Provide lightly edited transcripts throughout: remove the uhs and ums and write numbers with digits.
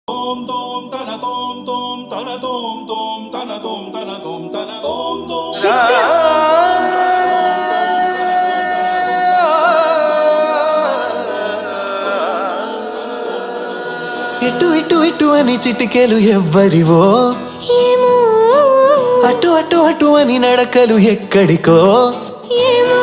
Tom tom tana tom tom tana tom tom tana tom tana tom tana tom tom. ఇటు ఇటు ఇటు అని చిటికెలు ఎవ్వరివో ఏమో అటు అటు అటు అని నడకలు ఎక్కడికో ఏమో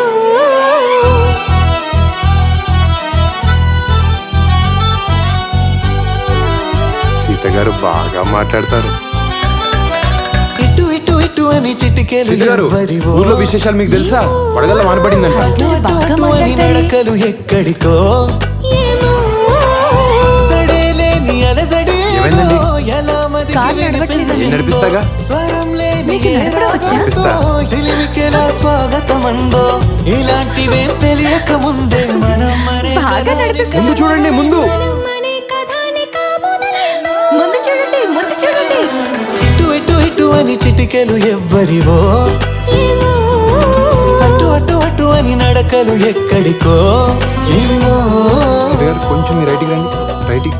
సీత గారు బాగా మాట్లాడతారు. ఇటు ఇటు ఇటు అని చిటికెలు సీత గారు ఎవ్వరివో ఊర్లో విశేషాలు మీకు తెలుసా? వడగల్ల వానపడిందంట. అటు అటు అటు అని నడకలు ఎక్కడికో ఏమో సడేలేని అలజడి ఏమైందండి? ఎలా మదికి కాలు నడవట్లేదండి. వినిపించే నడిపిస్తాగా. స్వరం లేని మీకు నడపడం వచ్చా? నడిపిస్తా. చిలిమికెలా స్వాగతమందో ఇలాంటివేం తెలియక ముందే మనం మరే బాగా నడిపిస్తా. ముందు చూడండి, ముందు. మనే కథానిక మొదలైందో. ముందు చూడండి ముందు చూడండి ఇటు ఇటు ఇటు అని చిటికెలు ఎవ్వరివో ఏమో అటు అటు అటు అని నడకలు ఎక్కడికో ఏమో సీత గారు కొంచెం మీ రైట్కి రండి. రైట్కి.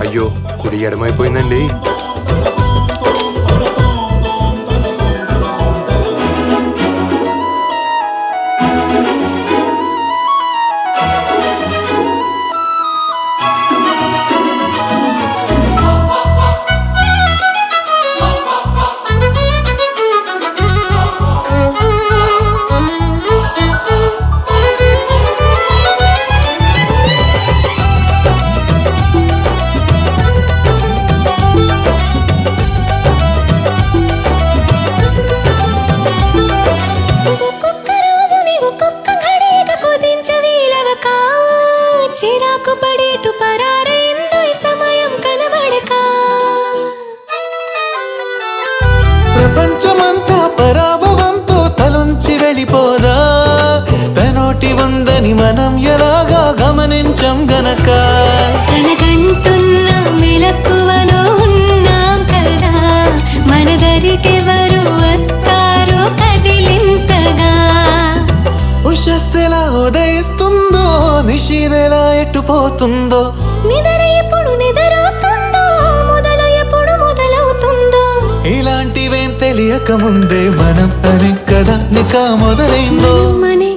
అయ్యో కుడి ఎడమైపోయిందండి. ఒక్కొక్క రోజుని ఒక్కొక్క ఘడియగా కుదించవీలవక చిరాకు పడేటు పరారైందో ఈ సమయం కనబడక ప్రపంచమంతా పరాభవంతో తలొంచి వెళ్ళిపోదా తనోటి ఉందని మనం ఎలాగా గమనించం గనక కలగంటున్న మెలకువలో ఉన్నాం కదా మన దరికెవరు వస్తారో కదిలించగా ఉషస్సెలా ఉదయిస్తుందో నిషీదెలా ఎట్టుపోతుందో నిద్ర ఎప్పుడు నిద్రవుతుందో మొదలు ఎప్పుడు మొదలవుతుందో ఇలాంటివేం తెలియక ముందే మనం అని కదా నిక మొదలైందో మనే